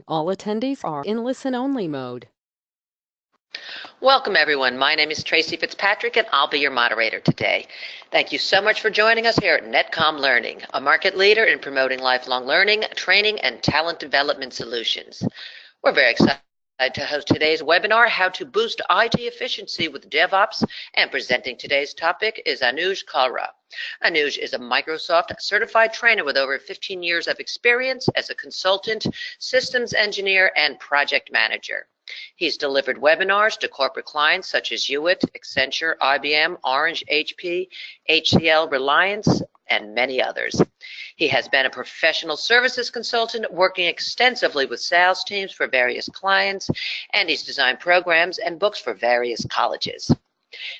All attendees are in listen-only mode. Welcome, everyone. My name is Tracy Fitzpatrick, and I'll be your moderator today. Thank you so much for joining us here at Netcom Learning, a market leader in promoting lifelong learning, training, and talent development solutions. We're very excited to host today's webinar, How to Boost IT Efficiency with DevOps, and presenting today's topic is Anuj Kalra. Anuj is a Microsoft certified trainer with over 15 years of experience as a consultant, systems engineer, and project manager. He's delivered webinars to corporate clients such as Hewitt, Accenture, IBM, Orange, HP, HCL, Reliance, and many others. He has been a professional services consultant working extensively with sales teams for various clients, and he's designed programs and books for various colleges.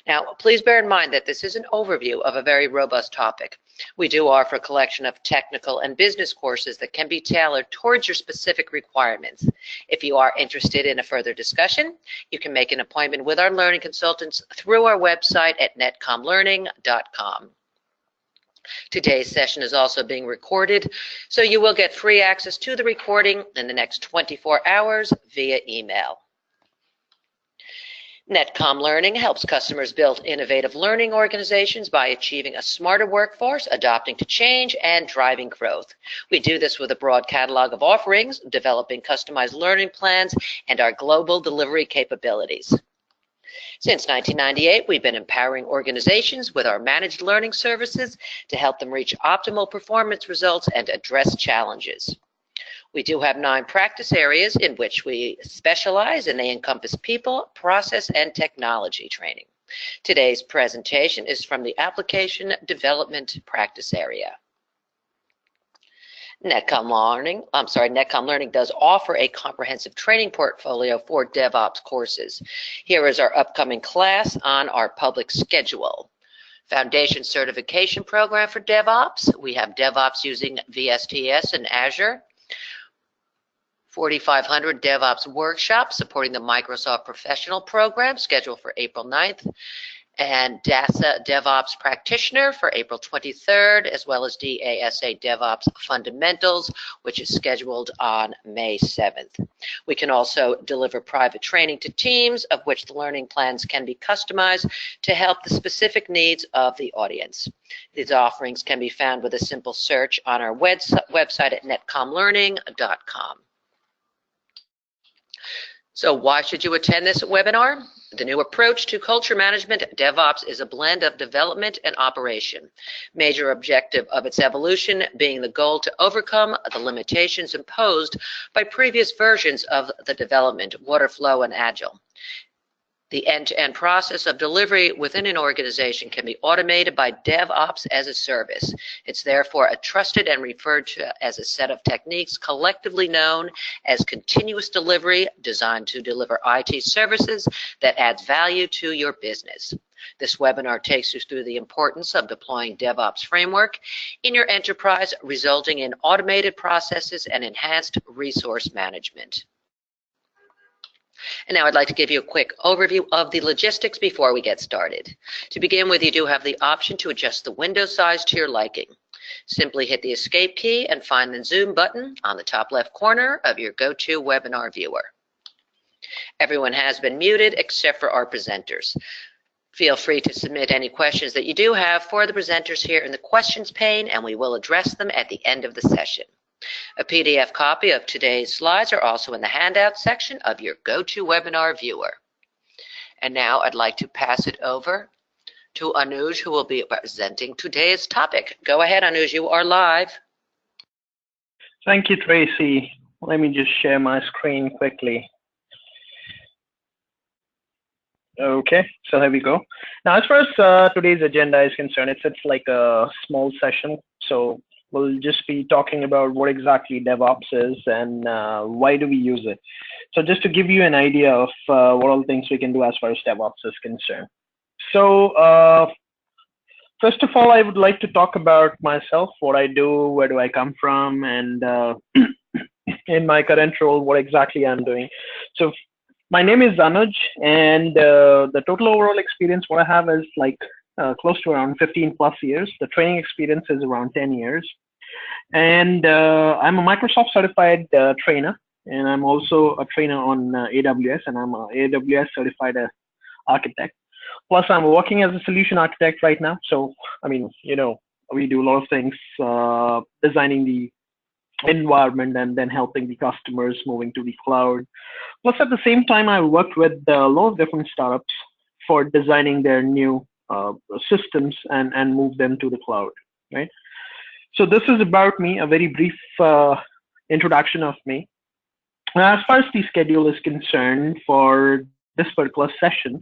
Now, please bear in mind that this is an overview of a very robust topic. We do offer a collection of technical and business courses that can be tailored towards your specific requirements. If you are interested in a further discussion, you can make an appointment with our learning consultants through our website at netcomlearning.com. Today's session is also being recorded, so you will get free access to the recording in the next 24 hours via email. Netcom Learning helps customers build innovative learning organizations by achieving a smarter workforce, adapting to change, and driving growth. We do this with a broad catalog of offerings, developing customized learning plans, and our global delivery capabilities. Since 1998, we've been empowering organizations with our managed learning services to help them reach optimal performance results and address challenges. We do have 9 practice areas in which we specialize, and they encompass people, process, and technology training. Today's presentation is from the Application Development Practice area. Netcom Learning does offer a comprehensive training portfolio for DevOps courses. Here is our upcoming class on our public schedule. Foundation Certification Program for DevOps. We have DevOps using VSTS and Azure. 4,500 DevOps workshops supporting the Microsoft Professional Program scheduled for April 9th, and DASA DevOps Practitioner for April 23rd, as well as DASA DevOps Fundamentals, which is scheduled on May 7th. We can also deliver private training to teams, of which the learning plans can be customized to help the specific needs of the audience. These offerings can be found with a simple search on our website at netcomlearning.com. So why should you attend this webinar? The new approach to culture management, DevOps, is a blend of development and operation. Major objective of its evolution being the goal to overcome the limitations imposed by previous versions of the development, Waterflow and Agile. The end-to-end process of delivery within an organization can be automated by DevOps as a service. It's therefore a trusted and referred to as a set of techniques collectively known as continuous delivery, designed to deliver IT services that adds value to your business. This webinar takes you through the importance of deploying DevOps Framework in your enterprise, resulting in automated processes and enhanced resource management. And now I'd like to give you a quick overview of the logistics before we get started. To begin with, you do have the option to adjust the window size to your liking. Simply hit the Escape key and find the Zoom button on the top left corner of your GoToWebinar viewer. Everyone has been muted except for our presenters. Feel free to submit any questions that you do have for the presenters here in the questions pane, and we will address them at the end of the session. A PDF copy of today's slides are also in the handout section of your GoToWebinar viewer. And now I'd like to pass it over to Anuj, who will be presenting today's topic. Go ahead, Anuj, you are live. Thank you, Tracy. Let me just share my screen quickly. Okay, so here we go. Now, as far as today's agenda is concerned, it's like a small session. So we'll just be talking about what exactly DevOps is and why do we use it. So just to give you an idea of what all things we can do as far as DevOps is concerned. So first of all, I would like to talk about myself, what I do, where do I come from, and in my current role, what exactly I'm doing. So my name is Anuj, and the total overall experience what I have is like close to around 15 plus years. The training experience is around 10 years. And I'm a Microsoft certified trainer. and I'm also a trainer on AWS, and I'm a AWS certified architect. Plus, I'm working as a solution architect right now. So, I mean, we do a lot of things, designing the environment and then helping the customers moving to the cloud. Plus, at the same time, I worked with a lot of different startups for designing their new systems and move them to the cloud, right? So this is about me, a very brief introduction of me. As far as the schedule is concerned for this particular session,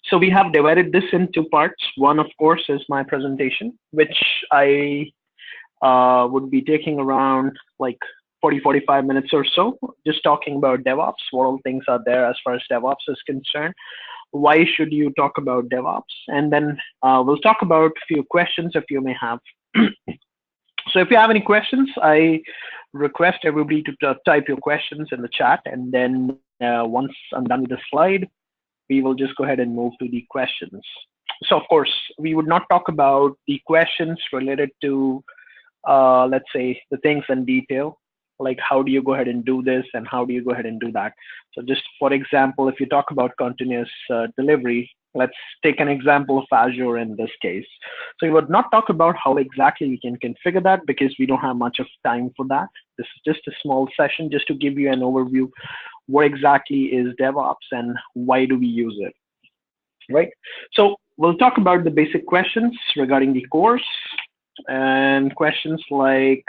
so we have divided this into parts. One, of course, is my presentation, which I would be taking around like 40-45 minutes or so, just talking about DevOps, what all things are there as far as DevOps is concerned. Why should you talk about DevOps? And then we'll talk about a few questions if you may have. So if you have any questions, I request everybody to type your questions in the chat, and then once I'm done with the slide, we will just go ahead and move to the questions. So of course, we would not talk about the questions related to, let's say, the things in detail, like how do you go ahead and do this and how do you go ahead and do that. So just for example, if you talk about continuous delivery, let's take an example of Azure in this case. So we would not talk about how exactly we can configure that because we don't have much of time for that. This is just a small session just to give you an overview. What exactly is DevOps and why do we use it, right? So we'll talk about the basic questions regarding the course and questions like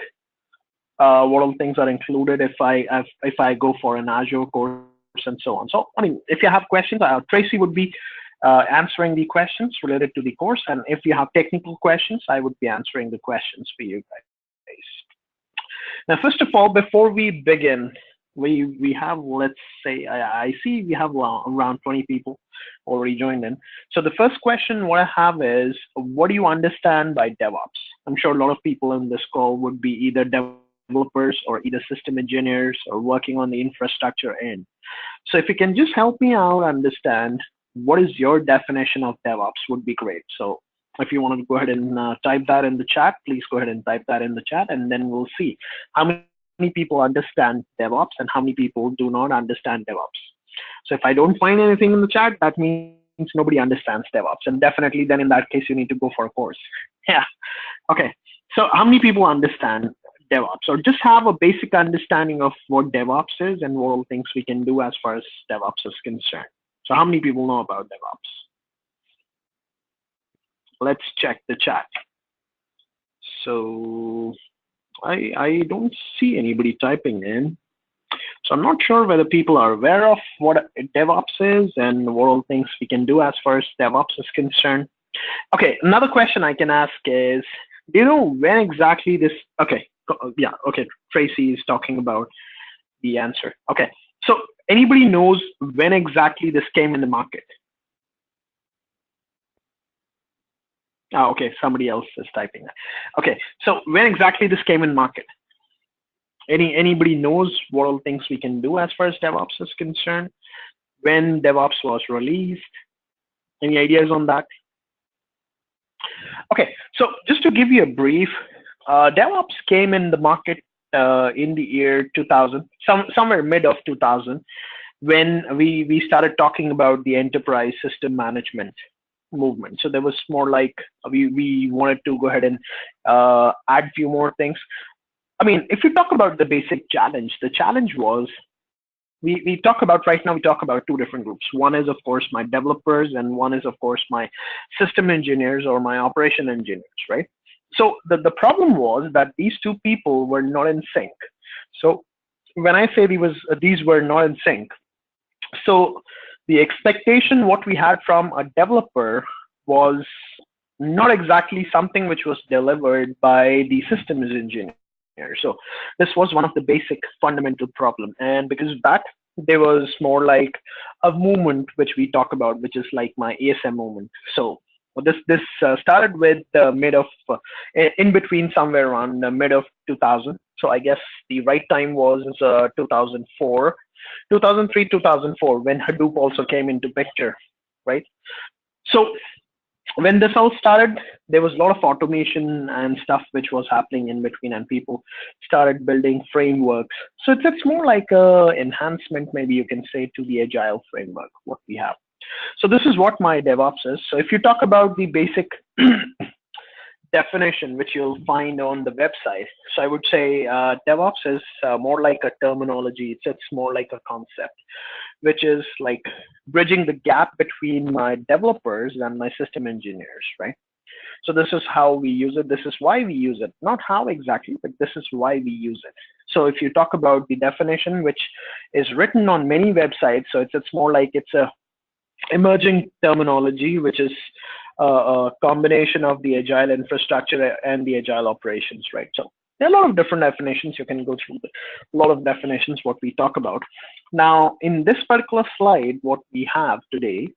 what all things are included if I go for an Azure course and so on. So I mean, if you have questions, Tracy would be answering the questions related to the course, and if you have technical questions, I would be answering the questions for you guys. Now, first of all, before we begin, we have, let's say, I see we have around 20 people already joined in. So the first question what I have is, what do you understand by DevOps? I'm sure a lot of people in this call would be either developers or either system engineers or working on the infrastructure end. So if you can just help me out understand what is your definition of DevOps would be great. So if you want to go ahead and type that in the chat, please go ahead and type that in the chat, and then we'll see how many people understand DevOps and how many people do not understand DevOps. So if I don't find anything in the chat, that means nobody understands DevOps, and definitely then in that case you need to go for a course. Yeah. Okay. So how many people understand DevOps, or just have a basic understanding of what DevOps is and what all things we can do as far as DevOps is concerned? So how many people know about DevOps? Let's check the chat. So I don't see anybody typing in. So I'm not sure whether people are aware of what DevOps is and what all things we can do as far as DevOps is concerned. Okay, another question I can ask is, do you know when exactly this, okay, yeah, okay, Tracy is talking about the answer. Okay, so anybody knows when exactly this came in the market? Oh, okay, somebody else is typing that. Okay, so when exactly this came in market? Anybody knows what all things we can do as far as DevOps is concerned? When DevOps was released? Any ideas on that? Okay, so just to give you a brief, DevOps came in the market in the year 2000, somewhere mid of 2000, when we started talking about the enterprise system management movement. So there was more like we wanted to go ahead and add a few more things. I mean, if you talk about the basic challenge, the challenge was we talk about right now, we talk about two different groups. One is, of course, my developers, and one is, of course, my system engineers or my operation engineers, right? So the problem was that these two people were not in sync. So when I say these were not in sync, so the expectation what we had from a developer was not exactly something which was delivered by the systems engineer. So this was one of the basic fundamental problem, and because of that, there was more like a movement which we talk about, which is like my ASM movement. So this started with the mid of in between somewhere around the mid of 2000. So I guess the right time was 2004, 2003, 2004 when Hadoop also came into picture, right? So when this all started, there was a lot of automation and stuff which was happening in between, and people started building frameworks. So it's more like a enhancement, maybe you can say, to the Agile framework, what we have. So this is what my DevOps is. So if you talk about the basic definition, which you'll find on the website, so I would say DevOps is more like a terminology. It's more like a concept, which is like bridging the gap between my developers and my system engineers, right? So this is how we use it. This is why we use it. Not how exactly, but this is why we use it. So if you talk about the definition, which is written on many websites, so it's more like it's a emerging terminology, which is a combination of the Agile infrastructure and the Agile operations, right? So there are a lot of different definitions. You can go through a lot of definitions, what we talk about. Now, in this particular slide, what we have today,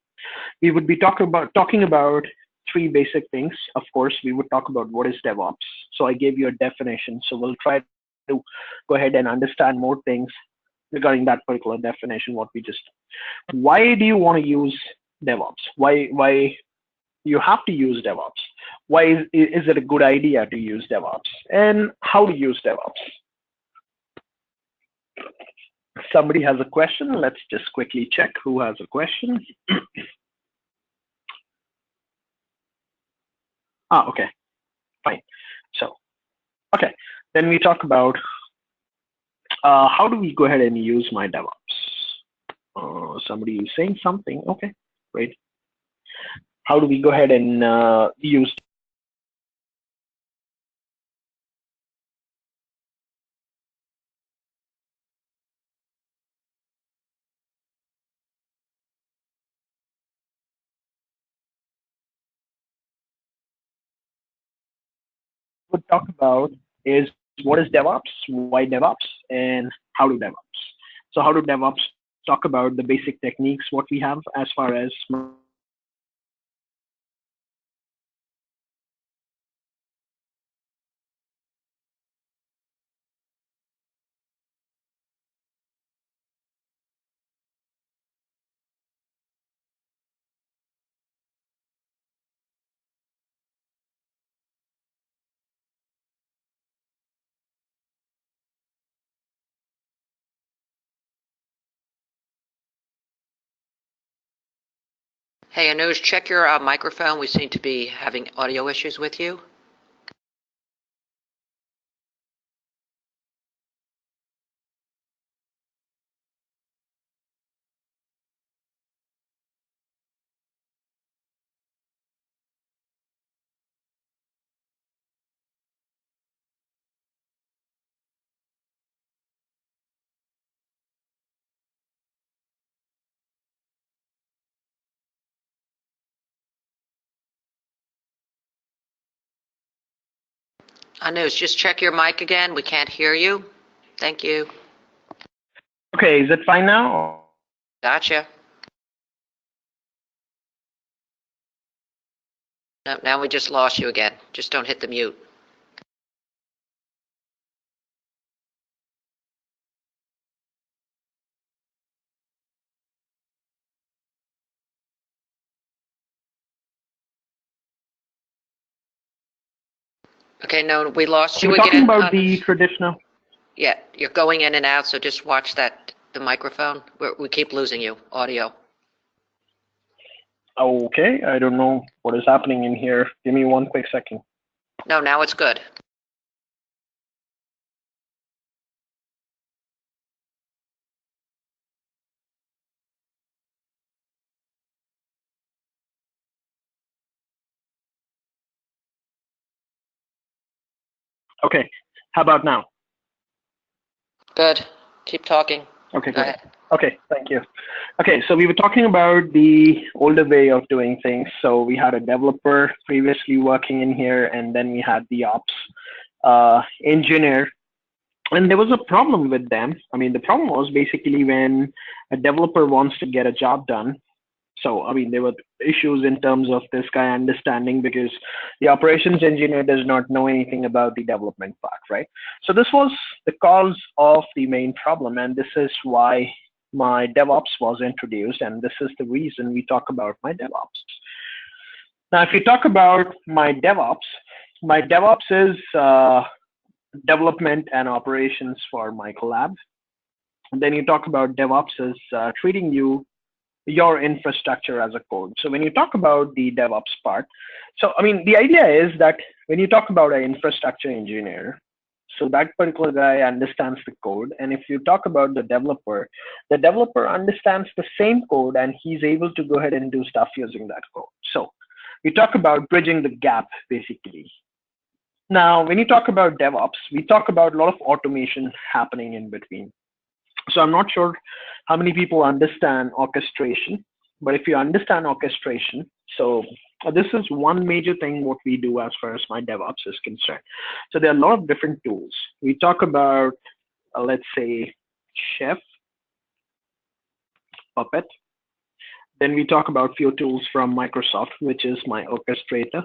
we would be talking about three basic things. Of course, we would talk about what is DevOps. So I gave you a definition. So we'll try to go ahead and understand more things regarding that particular definition, what we just. Why do you want to use DevOps? Why you have to use DevOps? Why is it a good idea to use DevOps? And how to use DevOps? Somebody has a question. Let's just quickly check who has a question. Okay, fine. So, okay, then we talk about how do we go ahead and use my DevOps? Somebody is saying something. Okay, great. How do we go ahead and use? We'll talk about is what is DevOps, why DevOps, and how to DevOps. So how to DevOps, talk about the basic techniques, what we have as far as Hey, Anuj, check your microphone. We seem to be having audio issues with you. Anuj, just check your mic again. We can't hear you. Thank you. okay, is it fine now? Gotcha. No, now we just lost you again. Just don't hit the mute. Okay, no, we lost you We're again. talking about the traditional. Yeah, you're going in and out, so just watch the microphone. We keep losing you, audio. Okay, I don't know what is happening in here. Give me one quick second. No, now it's good. Okay, how about now? Good. Keep talking. Okay, Go good. ahead. Okay, thank you. Okay, so we were talking about the older way of doing things. So we had a developer previously working in here, and then we had the ops engineer. And there was a problem with them. I mean, the problem was basically when a developer wants to get a job done. So, I mean, there were issues in terms of this guy understanding because the operations engineer does not know anything about the development part, right? So this was the cause of the main problem. And this is why my DevOps was introduced. And this is the reason we talk about my DevOps. Now, if you talk about my DevOps is development and operations for my collab. And then you talk about DevOps as treating your infrastructure as a code. So when you talk about the DevOps part, so I mean the idea is that when you talk about an infrastructure engineer, so that particular guy understands the code, and if you talk about the developer understands the same code and he's able to go ahead and do stuff using that code. So we talk about bridging the gap basically. Now, when you talk about DevOps, we talk about a lot of automation happening in between. So I'm not sure how many people understand orchestration, but if you understand orchestration, so this is one major thing what we do as far as my DevOps is concerned. So there are a lot of different tools. We talk about, let's say, Chef, Puppet. Then we talk about few tools from Microsoft, which is my orchestrator,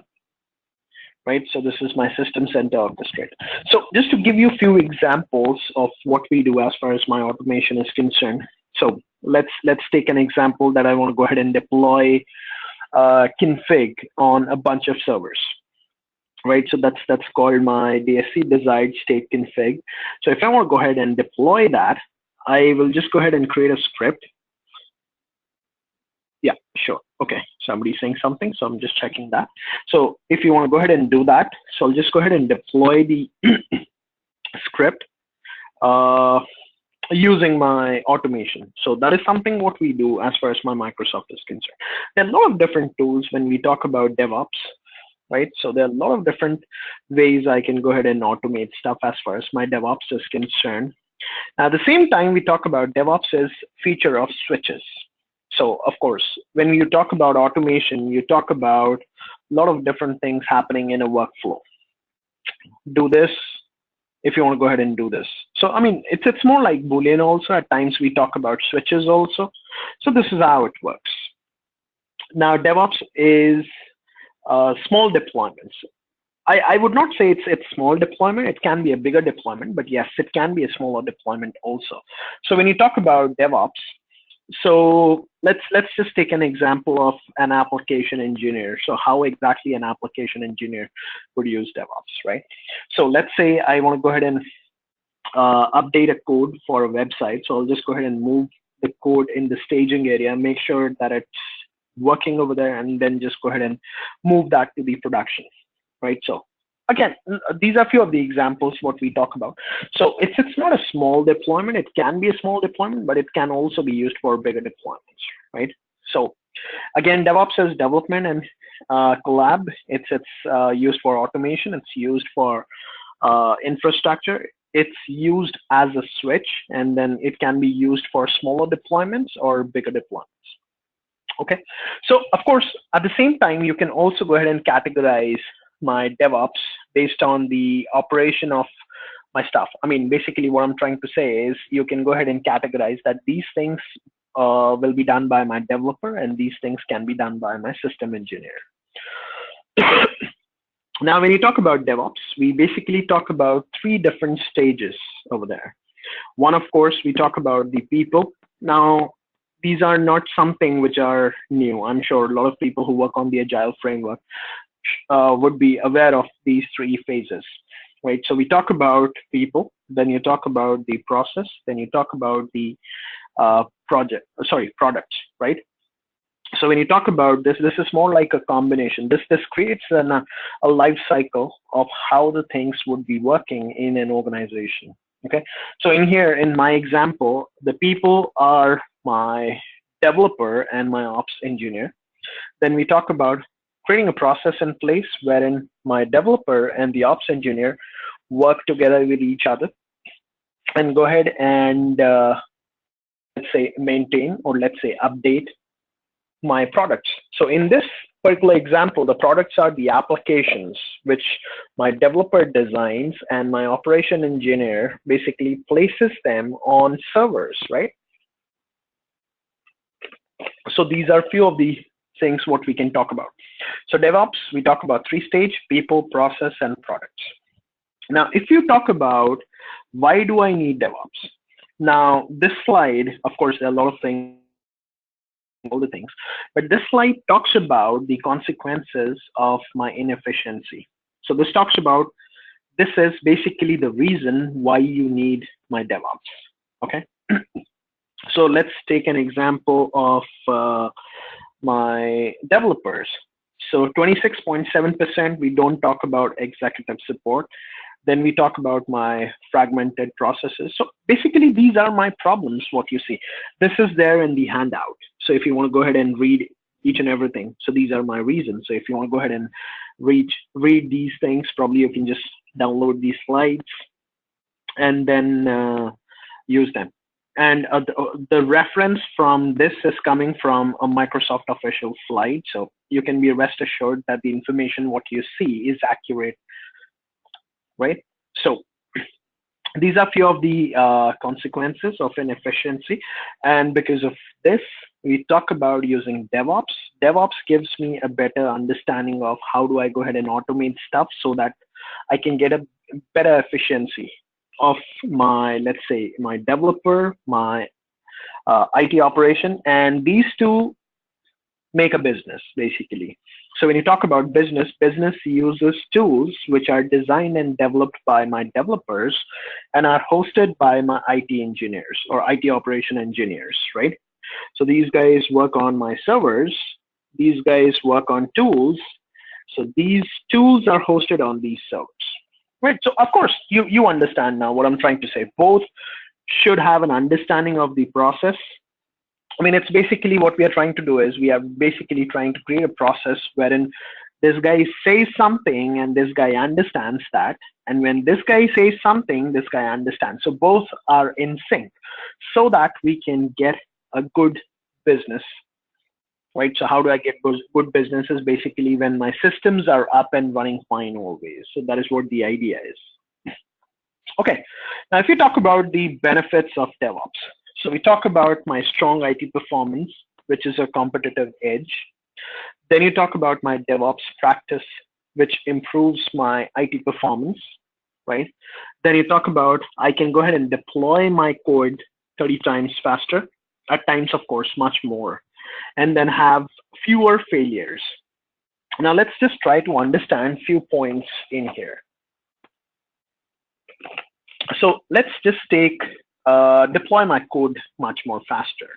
right? So this is my system center orchestrator. So just to give you a few examples of what we do as far as my automation is concerned. So let's take an example that I want to go ahead and deploy config on a bunch of servers, right? So that's called my DSC desired state config. So if I want to go ahead and deploy that, I will just go ahead and create a script. Yeah, sure. Okay, somebody's saying something, so I'm just checking that. So if you want to go ahead and do that, so I'll just go ahead and deploy the script using my automation. So that is something what we do as far as my Microsoft is concerned. There are a lot of different tools when we talk about DevOps, right? So there are a lot of different ways I can go ahead and automate stuff as far as my DevOps is concerned. At the same time, we talk about DevOps as feature of switches. So of course, when you talk about automation, you talk about a lot of different things happening in a workflow. Do this if you want to go ahead and do this. So I mean, it's more like Boolean also. At times we talk about switches also. So this is how it works. Now DevOps is small deployments. I would not say it's small deployment. It can be a bigger deployment, but yes, it can be a smaller deployment also. So when you talk about DevOps, so let's just take an example of an application engineer. So how exactly an application engineer would use DevOps, right? So let's say I want to go ahead and update a code for a website. So I'll just go ahead and move the code in the staging area, make sure that it's working over there, and then just go ahead and move that to the production, right? So again, these are a few of the examples what we talk about. So it's not a small deployment. It can be a small deployment, but it can also be used for bigger deployments, right? So again, DevOps is development and collab. It's used for automation. It's used for infrastructure. It's used as a switch, and then it can be used for smaller deployments or bigger deployments. Okay, so of course, at the same time, you can also go ahead and categorize my DevOps based on the operation of my stuff. I mean, basically what I'm trying to say is you can go ahead and categorize that these things will be done by my developer and these things can be done by my system engineer. Now, when you talk about DevOps, we basically talk about three different stages over there. One, of course, we talk about the people. Now, these are not something which are new. I'm sure a lot of people who work on the Agile framework would be aware of these three phases, right? So we talk about people, then you talk about the process, then you talk about the products, right? So when you talk about this is more like a combination. This creates a life cycle of how the things would be working in an organization. Okay, so in here, in my example, the people are my developer and my ops engineer. Then we talk about creating a process in place wherein my developer and the ops engineer work together with each other and go ahead and let's say maintain or let's say update my products. So in this particular example, the products are the applications which my developer designs and my operation engineer basically places them on servers, right? So these are few of the things what we can talk about. So DevOps, we talk about three stage: people, process, and products. Now, if you talk about why do I need DevOps? Now, this slide, of course, there are a lot of things all the things. But this slide talks about the consequences of my inefficiency. So this talks about, this is basically the reason why you need my DevOps. Okay. So let's take an example of my developers. So 26.7%, we don't talk about executive support. Then we talk about my fragmented processes. So basically, these are my problems, what you see. This is there in the handout. So if you want to go ahead and read each and everything, so these are my reasons. So if you want to go ahead and read these things, probably you can just download these slides and then use them. And the reference from this is coming from a Microsoft official slide. So you can be rest assured that the information what you see is accurate, right? So these are few of the consequences of inefficiency. And because of this, we talk about using DevOps. DevOps gives me a better understanding of how do I go ahead and automate stuff so that I can get a better efficiency of my, let's say, my developer, my IT operation, and these two make a business, basically. So when you talk about business, business uses tools which are designed and developed by my developers and are hosted by my IT engineers or IT operation engineers, right? So these guys work on my servers, these guys work on tools. So these tools are hosted on these servers. Right. So of course, you understand now what I'm trying to say. Both should have an understanding of the process. I mean, it's basically what we are trying to do is we are basically trying to create a process wherein this guy says something and this guy understands that. And when this guy says something, this guy understands. So both are in sync so that we can get a good business. Right. So how do I get good businesses? Basically, when my systems are up and running fine always. So that is what the idea is. Okay. Now, if you talk about the benefits of DevOps, so we talk about my strong IT performance, which is a competitive edge. Then you talk about my DevOps practice, which improves my IT performance, right? Then you talk about I can go ahead and deploy my code 30 times faster, at times, of course, much more, and then have fewer failures. Now let's just try to understand few points in here. So let's just take deploy my code much more faster,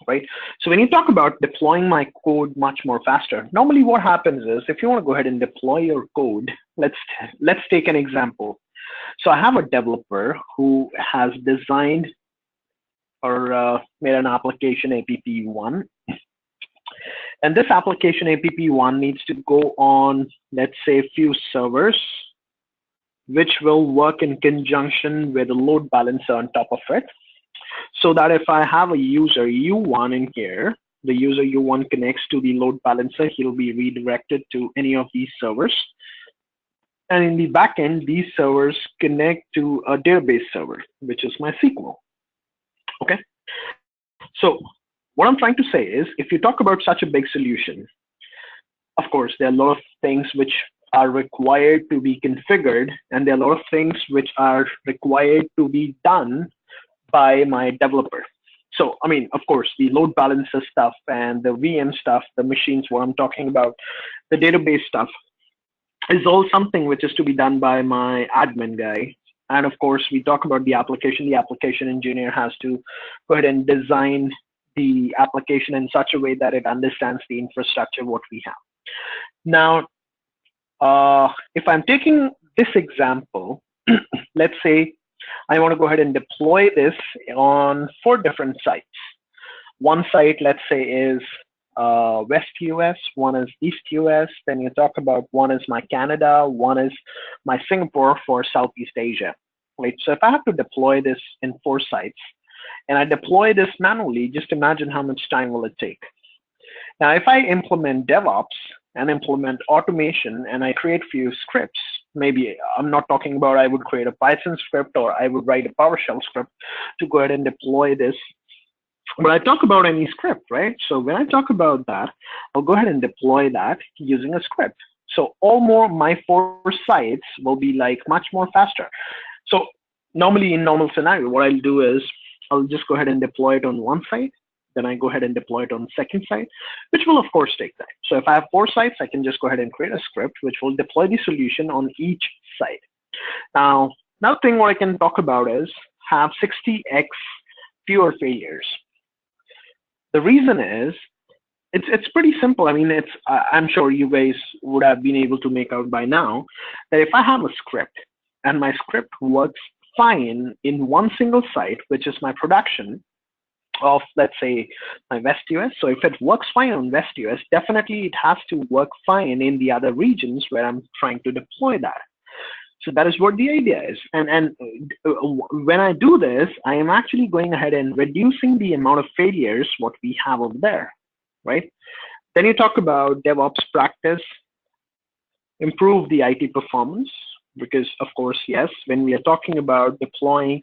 right? So when you talk about deploying my code much more faster, normally what happens is if you want to go ahead and deploy your code, let's take an example. So I have a developer who has designed or made an application app1, and this application app1 needs to go on, let's say, a few servers, which will work in conjunction with a load balancer on top of it, so that if I have a user U1 in here, the user U1 connects to the load balancer, he'll be redirected to any of these servers. And in the backend, these servers connect to a database server, which is MySQL. Okay. So what I'm trying to say is, if you talk about such a big solution, of course, there are a lot of things which are required to be configured, and there are a lot of things which are required to be done by my developer. So, I mean, of course, the load balancer stuff and the VM stuff, the machines, what I'm talking about, the database stuff is all something which is to be done by my admin guy. And of course, we talk about the application engineer has to go ahead and design the application in such a way that it understands the infrastructure, what we have. Now, if I'm taking this example, let's say I want to go ahead and deploy this on 4 different sites. One site, let's say, is West US, one is East US, then you talk about one is my Canada, one is my Singapore for Southeast Asia. Right? So if I have to deploy this in 4 sites and I deploy this manually, just imagine how much time will it take. Now, if I implement DevOps and implement automation and I create few scripts, maybe I'm not talking about I would create a Python script or I would write a PowerShell script to go ahead and deploy this. But I talk about any script, right? So when I talk about that, I'll go ahead and deploy that using a script. So my 4 sites will be like much more faster. So normally in normal scenario, what I'll do is I'll just go ahead and deploy it on one site. Then I go ahead and deploy it on the second site, which will of course take time. So if I have 4 sites, I can just go ahead and create a script which will deploy the solution on each site. Now, another thing what I can talk about is have 60x fewer failures. The reason is it's pretty simple. I mean, I'm sure you guys would have been able to make out by now that if I have a script and my script works fine in one single site, which is my production of, let's say, my West US. So if it works fine on West US, definitely it has to work fine in the other regions where I'm trying to deploy that. So that is what the idea is. And when I do this, I am actually going ahead and reducing the amount of failures what we have over there, right? Then you talk about DevOps practice, improve the IT performance, because of course, yes, when we are talking about deploying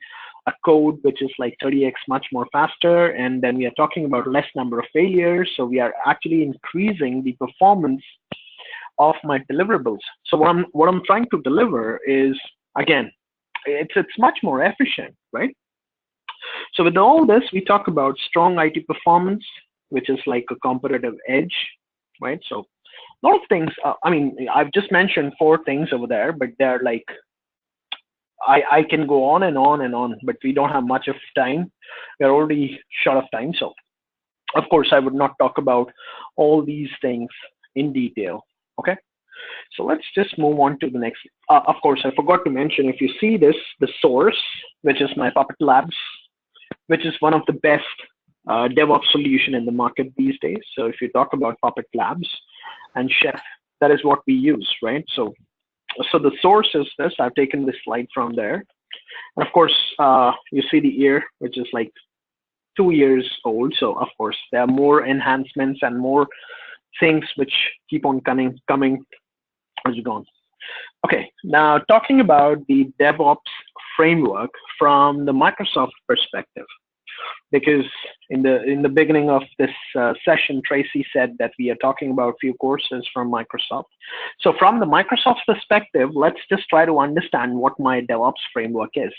a code which is like 30x much more faster, and then we are talking about less number of failures, so we are actually increasing the performance of my deliverables. So what I'm trying to deliver is, again, it's much more efficient, right? So with all this, we talk about strong IT performance, which is like a competitive edge, right? So a lot of things. I mean, I've just mentioned 4 things over there, but they're like, I can go on and on and on, but we don't have much of time. We're already short of time. So of course, I would not talk about all these things in detail. Okay, so let's just move on to the next. Of course, I forgot to mention, if you see this, the source, which is my Puppet Labs, which is one of the best DevOps solution in the market these days. So if you talk about Puppet Labs and Chef, that is what we use, right? So the source is this. I've taken this slide from there. And of course, you see the year, which is like 2 years old. So of course, there are more enhancements and more things which keep on coming as you go on. Okay, now talking about the DevOps framework from the Microsoft perspective, because in the beginning of this session, Tracy said that we are talking about a few courses from Microsoft. So from the Microsoft perspective, let's just try to understand what my DevOps framework is.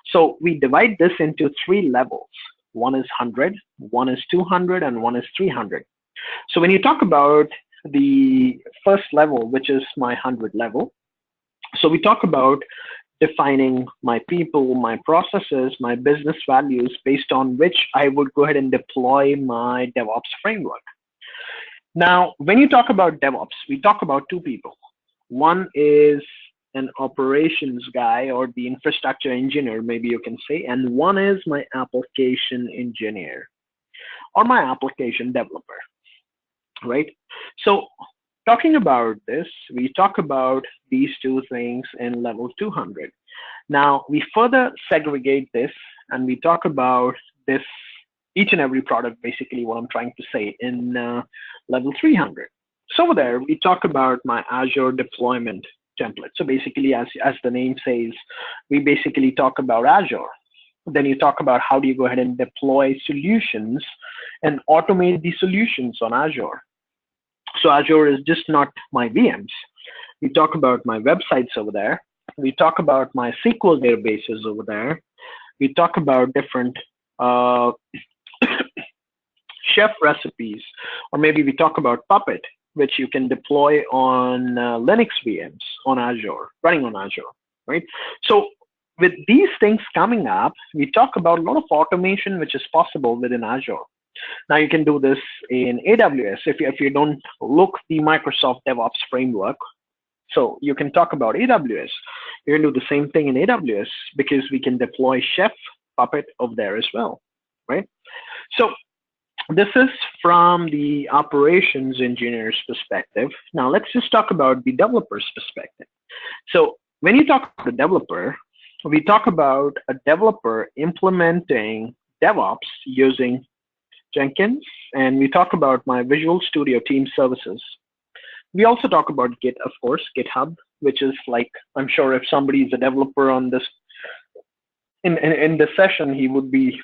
So we divide this into 3 levels. One is 100, one is 200, and one is 300. So when you talk about the first level, which is my 100 level, so we talk about defining my people, my processes, my business values, based on which I would go ahead and deploy my DevOps framework. Now, when you talk about DevOps, we talk about 2 people. One is an operations guy, or the infrastructure engineer, maybe you can say, and one is my application engineer or my application developer, right? So talking about this, we talk about these 2 things in level 200. Now we further segregate this and we talk about this, each and every product, basically what I'm trying to say, in level 300. So over there, we talk about my Azure deployment template. So basically, as the name says, we basically talk about Azure. Then you talk about how do you go ahead and deploy solutions and automate the solutions on Azure. So Azure is just not my VMs. We talk about my websites over there. We talk about my SQL databases over there. We talk about different chef recipes, or maybe we talk about Puppet, which you can deploy on Linux VMs on Azure, running on Azure, right? So with these things coming up, we talk about a lot of automation which is possible within Azure. Now you can do this in AWS if you don't look the Microsoft DevOps framework. So you can talk about AWS. You can do the same thing in AWS because we can deploy Chef, Puppet over there as well, right? So this is from the operations engineer's perspective. Now let's just talk about the developer's perspective. So when you talk about the developer, we talk about a developer implementing DevOps using Jenkins, and we talk about my Visual Studio Team Services. We also talk about Git, of course, GitHub, which is like, I'm sure if somebody is a developer on this in this session, he would be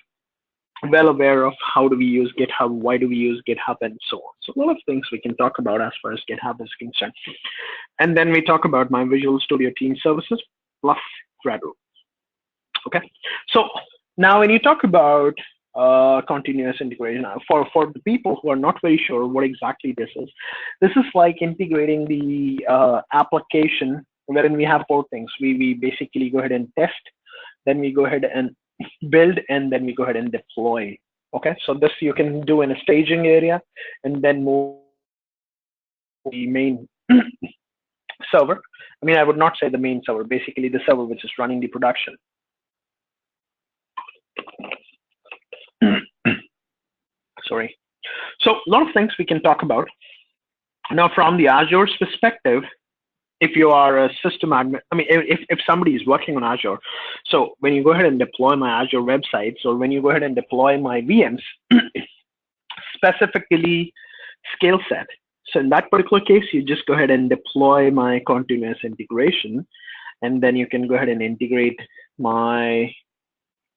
well aware of how do we use GitHub, why do we use GitHub, and so on. So a lot of things we can talk about as far as GitHub is concerned. And then we talk about my Visual Studio Team Services plus Gradle. Okay, so now when you talk about continuous integration. For the people who are not very sure what exactly this is like integrating the application wherein we have four things. We basically go ahead and test, then we go ahead and build, and then we go ahead and deploy. Okay, so this you can do in a staging area, and then move the main server. I mean, I would not say the main server, basically the server which is running the production. Sorry. So a lot of things we can talk about. Now, from the Azure's perspective, if you are a system admin, I mean, if somebody is working on Azure, so when you go ahead and deploy my Azure websites, or when you go ahead and deploy my VMs, specifically scale set. So in that particular case, you just go ahead and deploy my continuous integration, and then you can go ahead and integrate my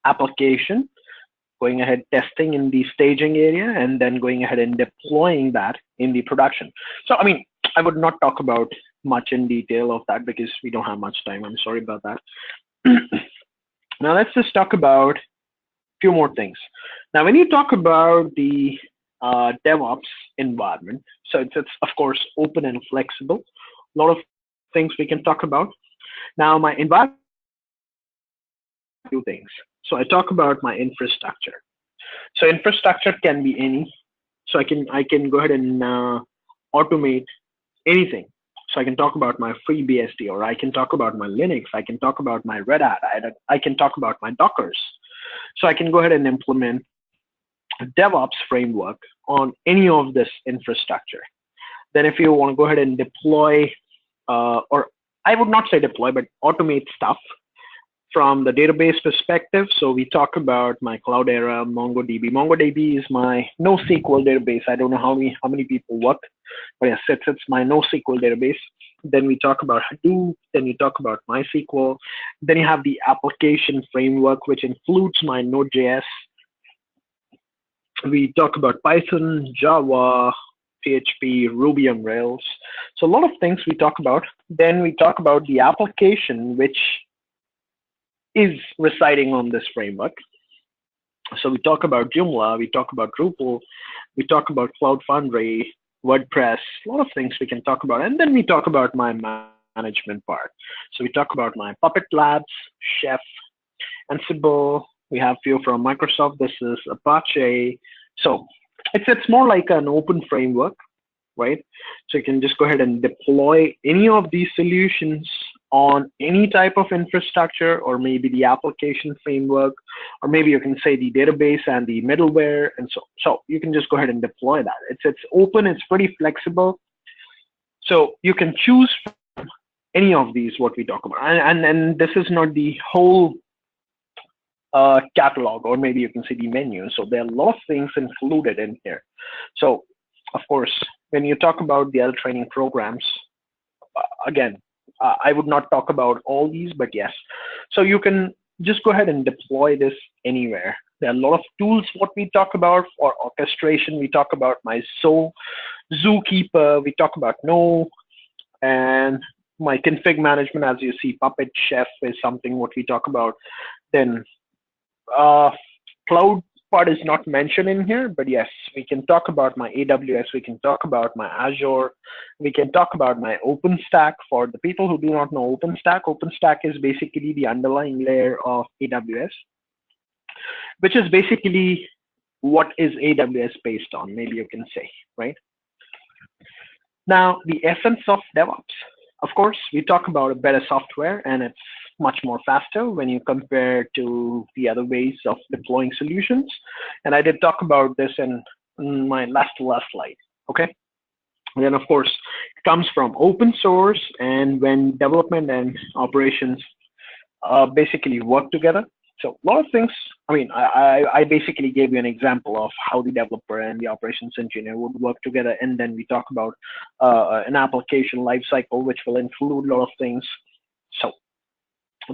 application, going ahead testing in the staging area, and then going ahead and deploying that in the production. So, I mean, I would not talk about much in detail of that because we don't have much time. I'm sorry about that. Now, let's just talk about a few more things. Now, when you talk about the DevOps environment, so it's of course open and flexible. A lot of things we can talk about. Now, my environment, few things. So I talk about my infrastructure. So infrastructure can be any. So I can go ahead and automate anything. So I can talk about my FreeBSD, or I can talk about my Linux. I can talk about my Red Hat. I can talk about my Dockers. So I can go ahead and implement a DevOps framework on any of this infrastructure. Then if you want to go ahead and deploy, or I would not say deploy, but automate stuff from the database perspective. So we talk about my Cloudera, MongoDB. MongoDB is my NoSQL database. I don't know how many people work, but yes, it's my NoSQL database. Then we talk about Hadoop. Then we talk about MySQL. Then you have the application framework, which includes my Node.js. We talk about Python, Java, PHP, Ruby on Rails. So a lot of things we talk about. Then we talk about the application, which is residing on this framework. So we talk about Joomla, we talk about Drupal, we talk about Cloud Foundry, WordPress, a lot of things we can talk about. And then we talk about my management part. So we talk about my Puppet Labs, Chef, Ansible. We have a few from Microsoft. This is Apache. So it's more like an open framework, right? So you can just go ahead and deploy any of these solutions on any type of infrastructure, or maybe the application framework, or maybe you can say the database and the middleware, and so you can just go ahead and deploy that. It's open, it's pretty flexible, so you can choose from any of these what we talk about, and this is not the whole catalog, or maybe you can say the menu. So there are a lot of things included in here. So of course, when you talk about the other training programs, again, I would not talk about all these, but yes. So you can just go ahead and deploy this anywhere. There are a lot of tools what we talk about for orchestration. We talk about my Zookeeper. We talk about No, and my config management. As you see, Puppet, Chef is something what we talk about. Then cloud part is not mentioned in here, but yes, we can talk about my AWS, we can talk about my Azure, we can talk about my OpenStack. For the people who do not know OpenStack is basically the underlying layer of AWS, which is basically what is AWS based on, maybe you can say, right? Now, the essence of DevOps. Of course, we talk about a better software, and it's much more faster when you compare to the other ways of deploying solutions. And I did talk about this in my last slide, okay? And then, of course, it comes from open source, and when development and operations basically work together. So a lot of things, I mean, I basically gave you an example of how the developer and the operations engineer would work together. And then we talk about an application lifecycle, which will include a lot of things. So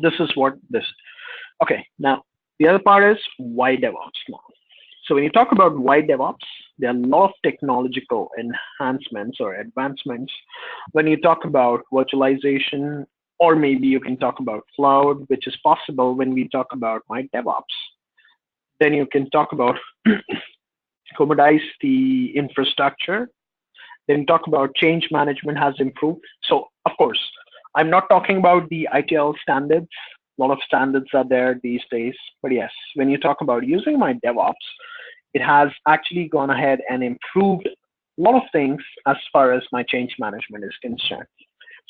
this is what this. Okay, now the other part is why DevOps now. So when you talk about why DevOps, there are a lot of technological enhancements or advancements. When you talk about virtualization, or maybe you can talk about cloud, which is possible when we talk about my DevOps. Then you can talk about commodize the infrastructure. Then talk about change management has improved. So of course, I'm not talking about the ITL standards. A lot of standards are there these days. But yes, when you talk about using my DevOps, it has actually gone ahead and improved a lot of things as far as my change management is concerned.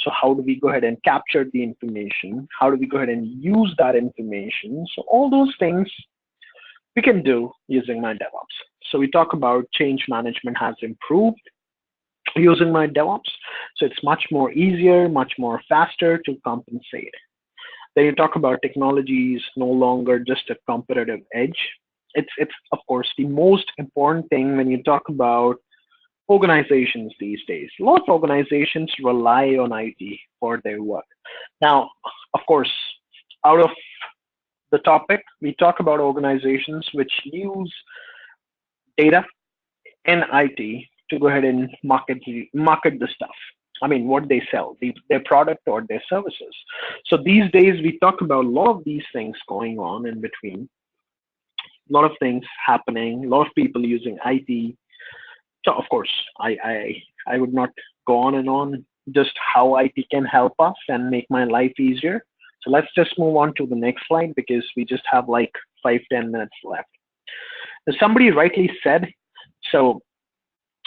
So how do we go ahead and capture the information? How do we go ahead and use that information? So all those things we can do using my DevOps. So we talk about change management has improved using my DevOps. So it's much more easier, much more faster to compensate. Then you talk about technology is no longer just a competitive edge. It's of course the most important thing when you talk about organizations these days. A lot of organizations rely on IT for their work. Now, of course, out of the topic, we talk about organizations which use data and IT to go ahead and market the stuff. I mean, what they sell, their product or their services. So these days, we talk about a lot of these things going on in between, a lot of things happening, a lot of people using IT. So of course, I would not go on and on just how IT can help us and make my life easier. So let's just move on to the next slide because we just have like 5-10 minutes left. As somebody rightly said, so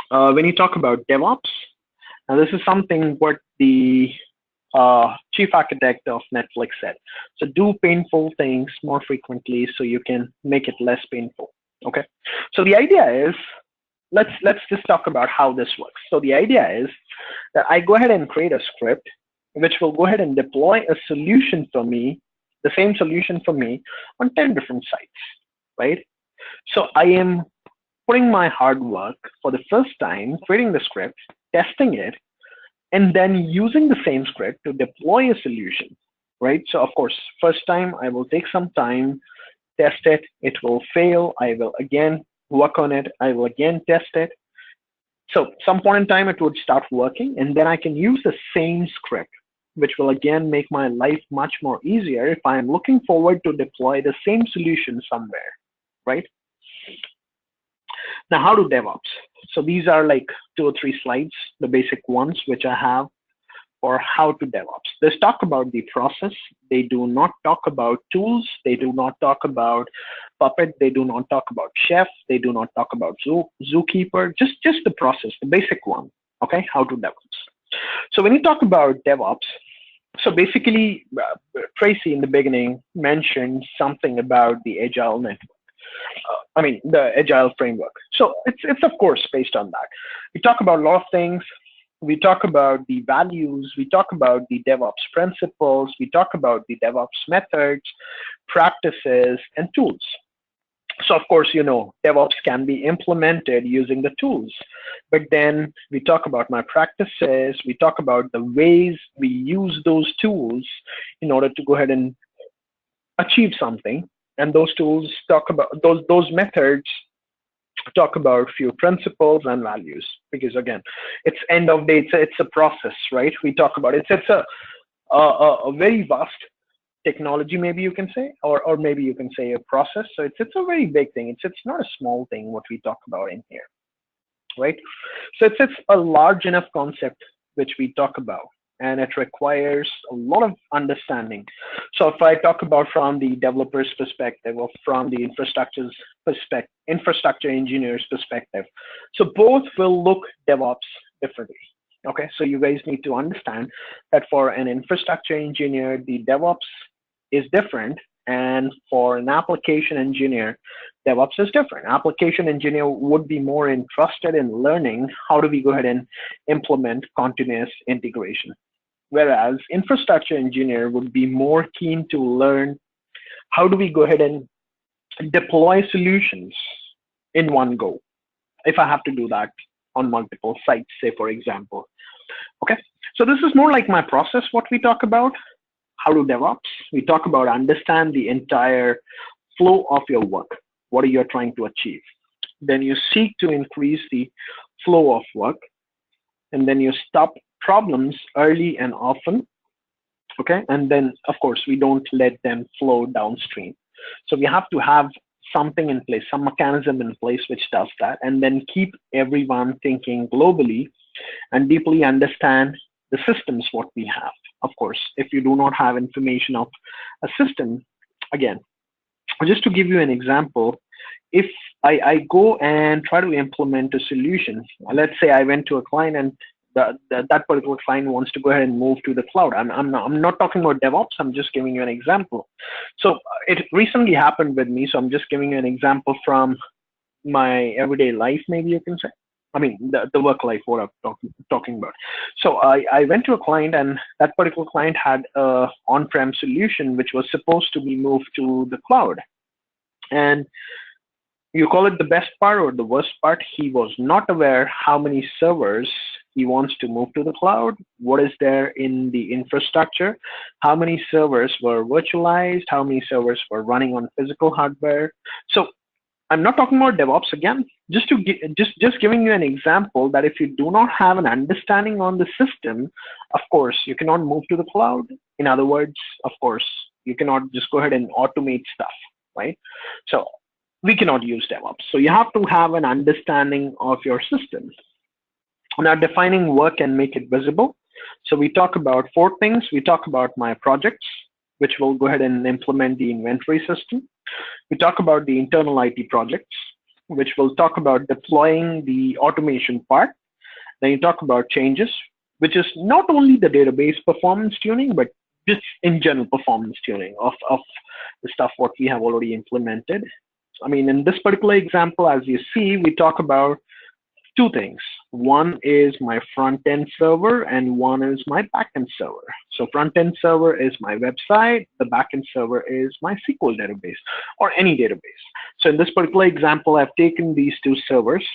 when you talk about DevOps, now this is something what the chief architect of Netflix said. So do painful things more frequently so you can make it less painful. Okay. So the idea is, let's just talk about how this works. So the idea is that I go ahead and create a script which will go ahead and deploy a solution for me, the same solution for me on 10 different sites, right? So I am putting my hard work for the first time, creating the script, testing it, and then using the same script to deploy a solution, right? So of course, first time I will take some time, test it, it will fail, I will again work on it, I will again test it. So some point in time it would start working, and then I can use the same script, which will again make my life much more easier if I am looking forward to deploy the same solution somewhere, right? Now, how do DevOps? So these are like 2 or 3 slides, the basic ones which I have for how to DevOps. They talk about the process. They do not talk about tools. They do not talk about Puppet. They do not talk about Chef. They do not talk about Zookeeper. Just the process, the basic one. Okay, how to DevOps. So when you talk about DevOps, so basically Tracy in the beginning mentioned something about the Agile network. The Agile framework. So it's of course based on that. We talk about a lot of things. We talk about the values. We talk about the DevOps principles. We talk about the DevOps methods, practices, and tools. So of course, DevOps can be implemented using the tools. But then we talk about my practices. We talk about the ways we use those tools in order to go ahead and achieve something. And those tools talk about those methods talk about few principles and values, because again, it's end of day, it's a process, right? We talk about it's a very vast technology, maybe you can say, or maybe you can say a process. So it's a very big thing. It's not a small thing what we talk about in here, right? So it's a large enough concept which we talk about, and it requires a lot of understanding. So if I talk about from the developer's perspective or from the infrastructure engineer's perspective, so both will look DevOps differently. Okay, so you guys need to understand that for an infrastructure engineer, the DevOps is different, and for an application engineer, DevOps is different. Application engineer would be more interested in learning how do we go ahead and implement continuous integration, whereas infrastructure engineer would be more keen to learn how do we go ahead and deploy solutions in one go if I have to do that on multiple sites, say for example. Okay, so this is more like my process, what we talk about. How to DevOps? We talk about understand the entire flow of your work. What are you trying to achieve? Then you seek to increase the flow of work, and then you stop problems early and often. Okay, and then of course we don't let them flow downstream. So we have to have something in place, some mechanism in place which does that, and then keep everyone thinking globally and deeply understand the systems what we have. Of course, if you do not have information of a system, again, just to give you an example, if I go and try to implement a solution, let's say I went to a client and that particular client wants to go ahead and move to the cloud. I'm not talking about DevOps. I'm just giving you an example. So it recently happened with me. So I'm just giving you an example from my everyday life, maybe you can say. I mean, the work life, what I'm talking about. So I went to a client, and that particular client had a on-prem solution which was supposed to be moved to the cloud. And you call it the best part or the worst part, he was not aware how many servers he wants to move to the cloud, what is there in the infrastructure, how many servers were virtualized, how many servers were running on physical hardware. So I'm not talking about DevOps again, just giving you an example that if you do not have an understanding on the system, of course, you cannot move to the cloud. In other words, of course, you cannot just go ahead and automate stuff, right? So we cannot use DevOps. So you have to have an understanding of your system. Now, defining work and make it visible. So we talk about 4 things. We talk about my projects, which will go ahead and implement the inventory system. We talk about the internal IT projects, which will talk about deploying the automation part. Then you talk about changes, which is not only the database performance tuning, but just in general performance tuning of the stuff what we have already implemented. I mean, in this particular example, as you see, we talk about 2 things. One is my front-end server and one is my back-end server. So front-end server is my website, the back-end server is my SQL database or any database. So in this particular example, I've taken these 2 servers.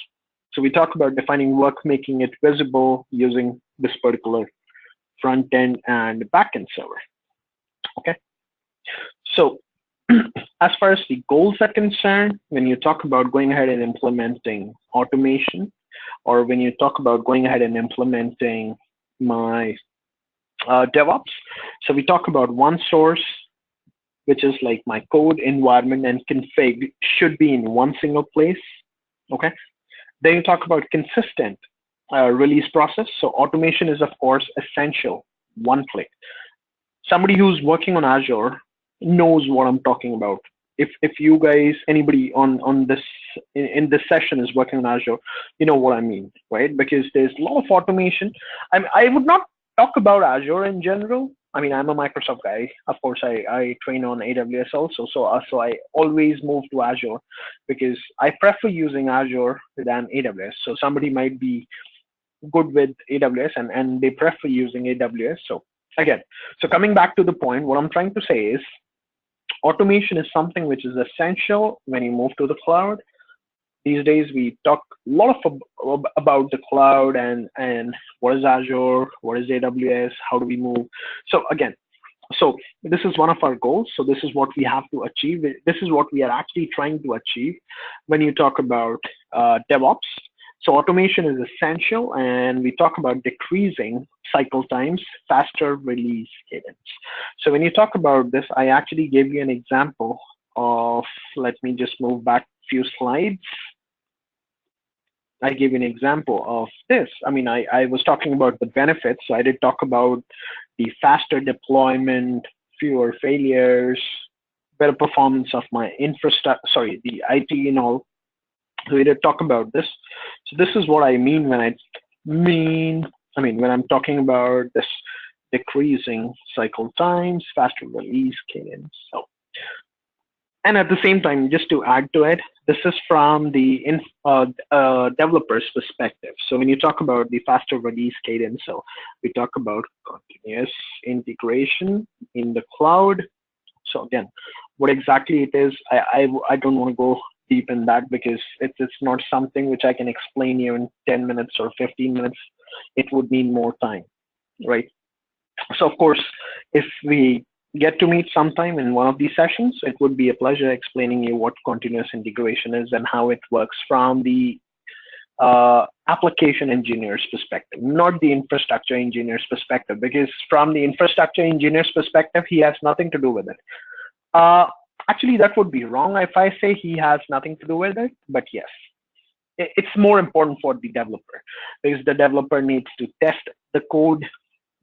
So we talk about defining work, making it visible using this particular front-end and back-end server. Okay. So as far as the goals are concerned, when you talk about going ahead and implementing automation, or when you talk about going ahead and implementing my DevOps, so we talk about one source, which is like my code, environment, and config should be in one single place. Okay. Then you talk about consistent release process. So automation is, of course, essential. One click. Somebody who's working on Azure knows what I'm talking about. If you guys, anybody on this in this session is working on Azure, you know what I mean, right? Because there's a lot of automation. I would not talk about Azure in general. I mean, I'm a Microsoft guy. Of course, I train on AWS also. So I always move to Azure because I prefer using Azure than AWS. So somebody might be good with AWS and they prefer using AWS. So again, so coming back to the point, what I'm trying to say is automation is something which is essential when you move to the cloud. These days, we talk a lot about the cloud and what is Azure, what is AWS, how do we move. So again, so this is one of our goals. So this is what we have to achieve. This is what we are actually trying to achieve when you talk about DevOps. So automation is essential, and we talk about decreasing cycle times, faster release cadence. So when you talk about this, I actually gave you an example of, let me just move back a few slides. I gave you an example of this. I mean, I was talking about the benefits. So I did talk about the faster deployment, fewer failures, better performance of my infrastructure, sorry, the IT and all. So we did talk about this. So this is what I mean when when I'm talking about this decreasing cycle times, faster release cadence. So, and at the same time, just to add to it, this is from the developer's perspective. So when you talk about the faster release cadence, so we talk about continuous integration in the cloud. So again, what exactly it is, I don't want to go deep in that because it's not something which I can explain you in 10 minutes or 15 minutes. It would need more time, right? So of course, if we get to meet sometime in one of these sessions, it would be a pleasure explaining you what continuous integration is and how it works from the application engineer's perspective, not the infrastructure engineer's perspective, because from the infrastructure engineer's perspective, he has nothing to do with it. Actually, that would be wrong if I say he has nothing to do with it, but yes, it's more important for the developer because the developer needs to test the code,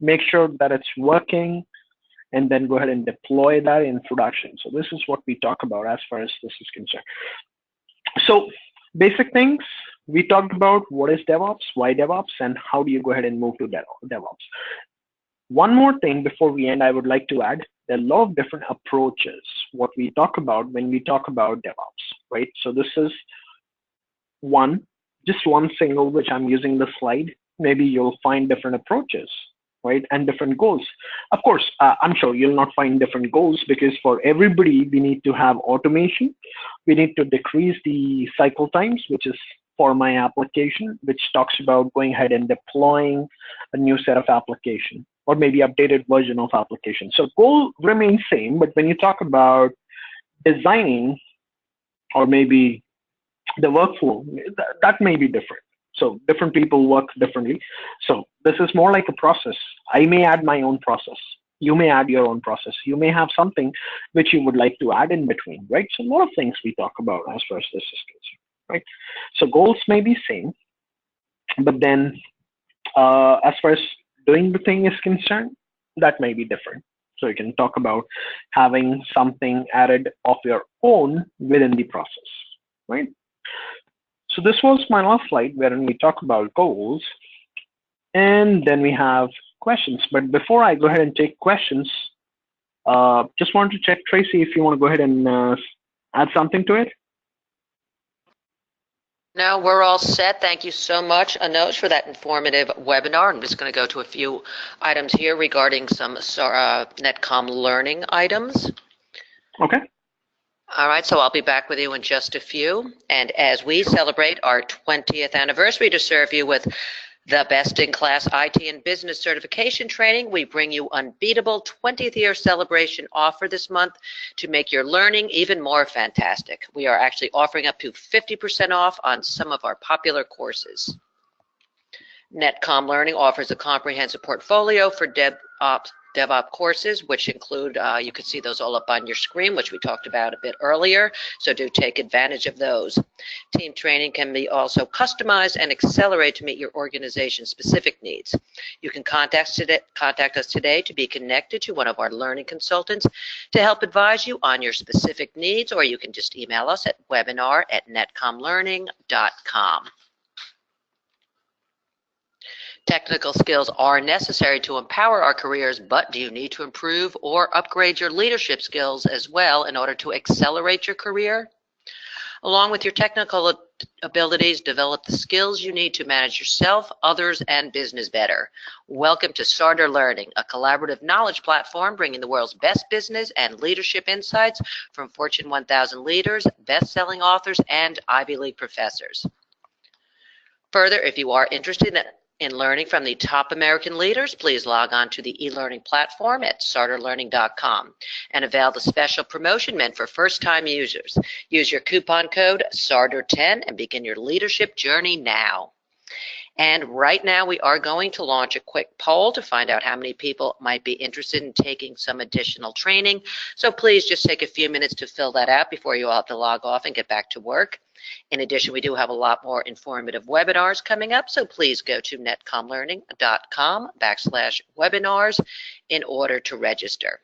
make sure that it's working, and then go ahead and deploy that in production. So this is what we talk about as far as this is concerned. So basic things, we talked about what is DevOps, why DevOps, and how do you go ahead and move to DevOps. One more thing before we end, I would like to add, there are a lot of different approaches, what we talk about when we talk about DevOps, right? So this is just one single, which I'm using the slide. Maybe you'll find different approaches, right? And different goals. Of course, I'm sure you'll not find different goals because for everybody, we need to have automation. We need to decrease the cycle times, which is for my application, which talks about going ahead and deploying a new set of application or maybe updated version of application. So goal remains same, but when you talk about designing or maybe the workflow, that may be different. So different people work differently. So this is more like a process. I may add my own process. You may add your own process. You may have something which you would like to add in between, right? So a lot of things we talk about as far as this is concerned, right? So goals may be same, but then as far as doing the thing is concerned, that may be different. So you can talk about having something added of your own within the process, right? So this was my last slide wherein we talk about goals, and then we have questions. But before I go ahead and take questions, just wanted to check, Tracy, if you want to go ahead and add something to it. No, we're all set. Thank you so much, Anuj, for that informative webinar. I'm just going to go to a few items here regarding some Netcom learning items. Okay. All right, so I'll be back with you in just a few. And as we celebrate our 20th anniversary to serve you with the best-in-class IT and business certification training, we bring you unbeatable 20th year celebration offer this month to make your learning even more fantastic. We are actually offering up to 50% off on some of our popular courses. Netcom Learning offers a comprehensive portfolio for DevOps courses, which include, you can see those all up on your screen, which we talked about a bit earlier, so do take advantage of those. Team training can be also customized and accelerated to meet your organization's specific needs. You can contact us today to be connected to one of our learning consultants to help advise you on your specific needs, or you can just email us at webinar@netcomlearning.com. Technical skills are necessary to empower our careers, but do you need to improve or upgrade your leadership skills as well in order to accelerate your career? Along with your technical abilities, develop the skills you need to manage yourself, others, and business better. Welcome to Starter Learning, a collaborative knowledge platform bringing the world's best business and leadership insights from Fortune 1000 leaders, best-selling authors, and Ivy League professors. Further, if you are interested in learning from the top American leaders, please log on to the e-learning platform at starterlearning.com and avail the special promotion meant for first-time users. Use your coupon code SARTER10 and begin your leadership journey now. And right now we are going to launch a quick poll to find out how many people might be interested in taking some additional training. So please just take a few minutes to fill that out before you all have to log off and get back to work. In addition, we do have a lot more informative webinars coming up, so please go to netcomlearning.com/webinars in order to register.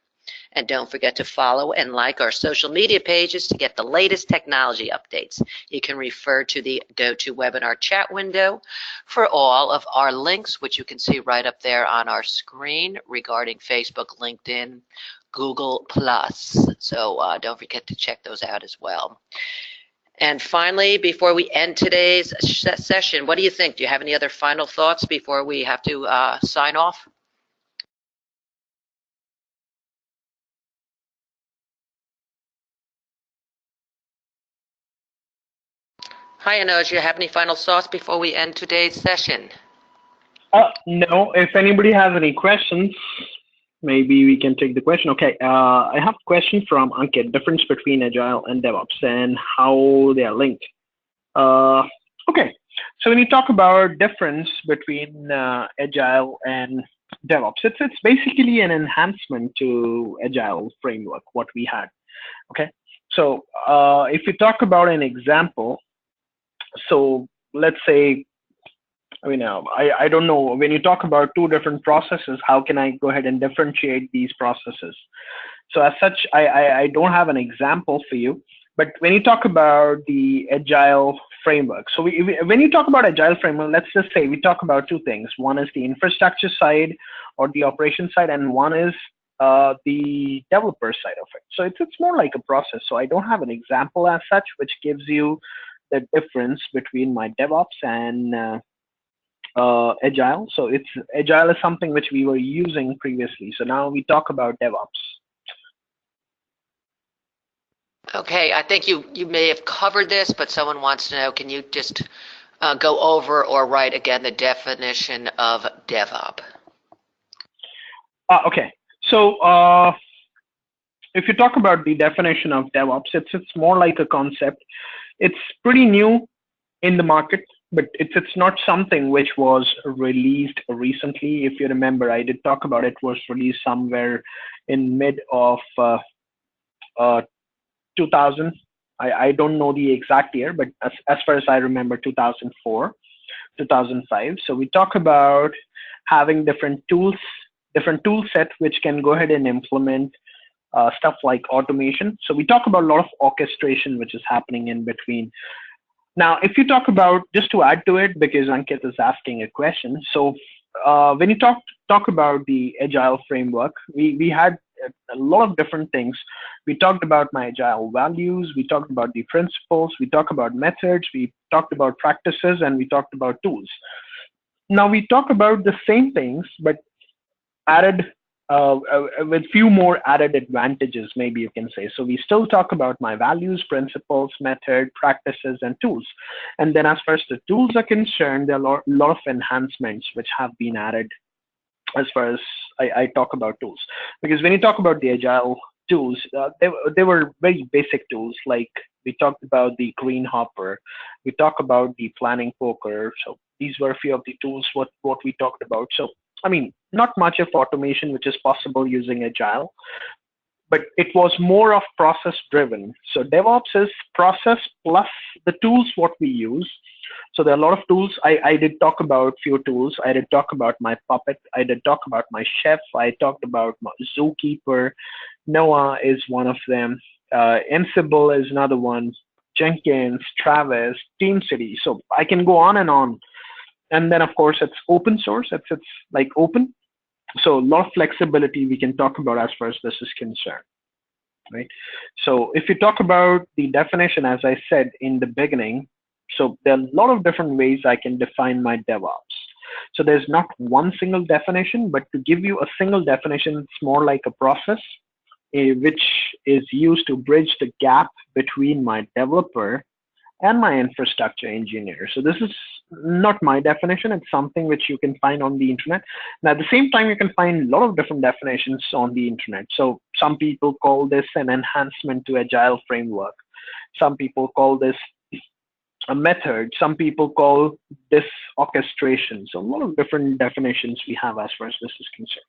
And don't forget to follow and like our social media pages to get the latest technology updates. You can refer to the GoToWebinar chat window for all of our links, which you can see right up there on our screen regarding Facebook, LinkedIn, Google+. So don't forget to check those out as well. And finally, before we end today's session, what do you think? Do you have any other final thoughts before we have to sign off? Hi, Anuj. Do you have any final thoughts before we end today's session? No. If anybody has any questions, maybe we can take the question. Okay, I have a question from Ankit, difference between Agile and DevOps and how they are linked. Okay, so when you talk about difference between Agile and DevOps, it's basically an enhancement to Agile framework, what we had. Okay, So if you talk about an example, so let's say, I don't know, when you talk about two different processes, how can I go ahead and differentiate these processes? So as such, I don't have an example for you. But when you talk about the Agile framework, so when you talk about Agile framework, let's just say we talk about two things. One is the infrastructure side or the operation side, and one is the developer side of it. So it's more like a process. So I don't have an example as such, which gives you the difference between my DevOps and Agile. So Agile is something which we were using previously. So now we talk about DevOps. Okay, I think you may have covered this, but someone wants to know, can you just go over or write again the definition of DevOps? Okay, so if you talk about the definition of DevOps, it's more like a concept. It's pretty new in the market, but it's not something which was released recently. If you remember, I did talk about it was released somewhere in mid of 2000. I don't know the exact year, but as far as I remember, 2004, 2005. So we talk about having different tools, different tool set which can go ahead and implement stuff like automation. So we talk about a lot of orchestration which is happening in between. Now, if you talk about, just to add to it, because Ankit is asking a question. So when you talk about the Agile framework, we had a lot of different things. We talked about my Agile values, we talked about the principles, we talked about methods, we talked about practices, and we talked about tools. Now we talk about the same things, but added with few more added advantages, maybe you can say. So we still talk about my values, principles, method, practices, and tools. And then as far as the tools are concerned, there are a lot of enhancements which have been added as far as I talk about tools. Because when you talk about the Agile tools, they were very basic tools. Like we talked about the green hopper, we talked about the planning poker. So these were a few of the tools what we talked about. So I mean, not much of automation which is possible using Agile, but it was more of process driven. So DevOps is process plus the tools what we use. So there are a lot of tools. I did talk about few tools. I did talk about my Puppet. I did talk about my Chef. I talked about my Zookeeper. Noah is one of them. Ansible is another one. Jenkins, Travis, TeamCity. So I can go on and on. And then, of course, it's open source. It's like open. So a lot of flexibility we can talk about as far as this is concerned, right? So if you talk about the definition, as I said in the beginning, so there are a lot of different ways I can define my DevOps. So there's not one single definition, but to give you a single definition, it's more like a process which is used to bridge the gap between my developer and my infrastructure engineer. So this is not my definition. It's something which you can find on the internet. And at the same time, you can find a lot of different definitions on the internet. So some people call this an enhancement to Agile framework. Some people call this a method. Some people call this orchestration. So a lot of different definitions we have as far as this is concerned.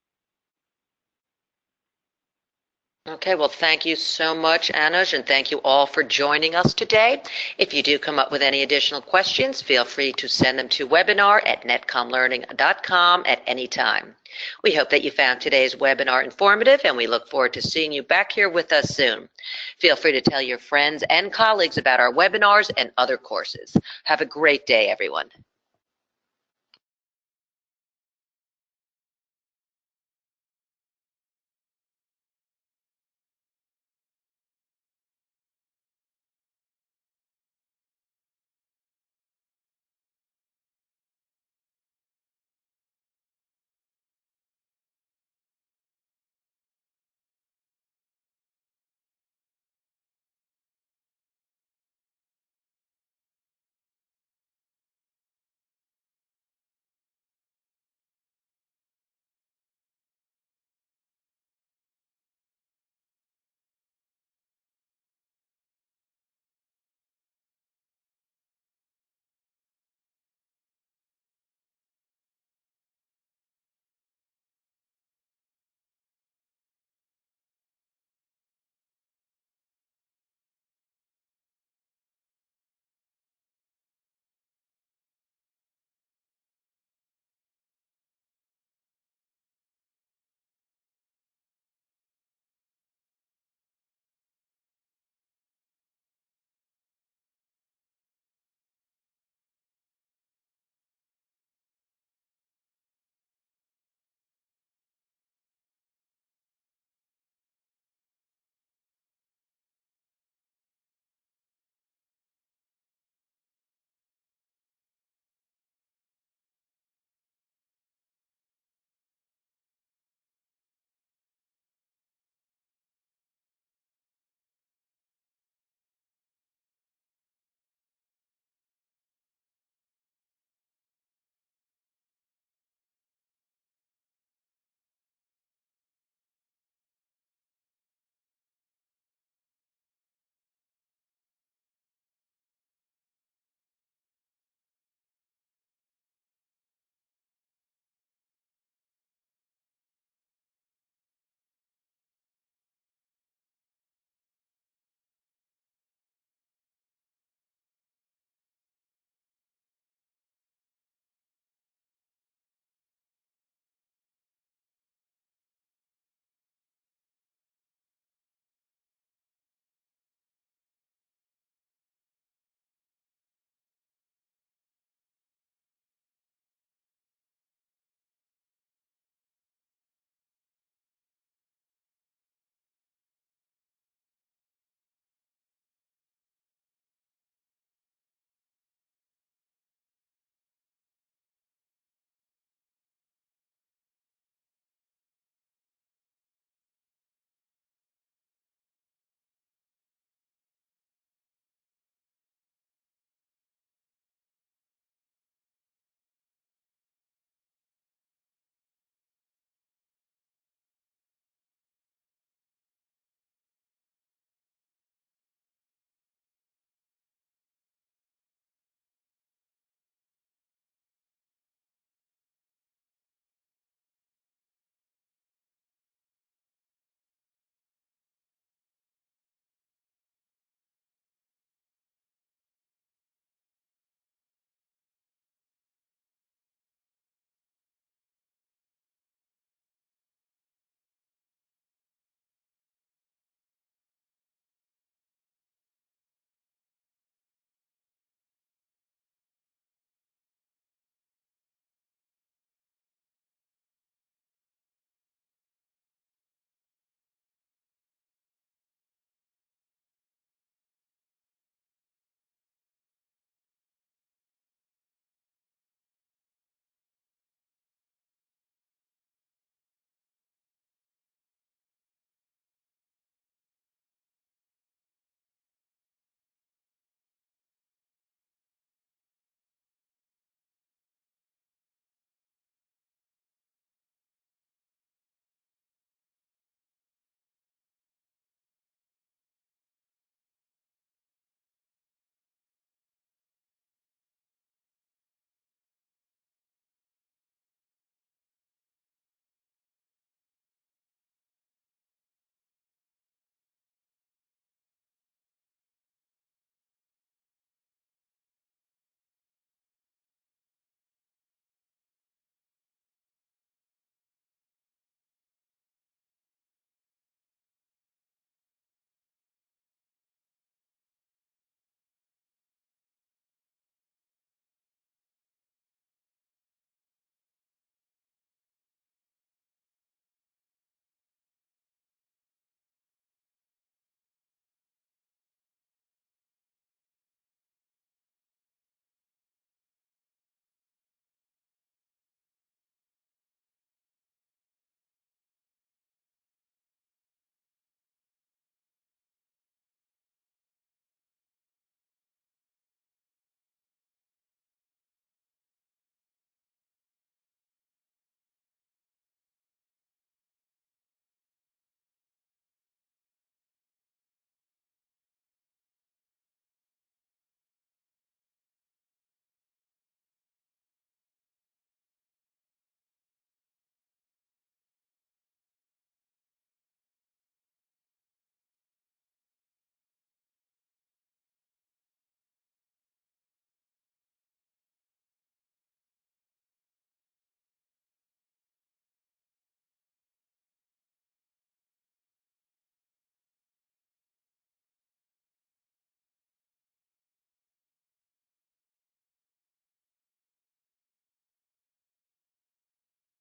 Okay, well, thank you so much, Anuj, and thank you all for joining us today. If you do come up with any additional questions, feel free to send them to webinar@netcomlearning.com at any time. We hope that you found today's webinar informative, and we look forward to seeing you back here with us soon. Feel free to tell your friends and colleagues about our webinars and other courses. Have a great day, everyone.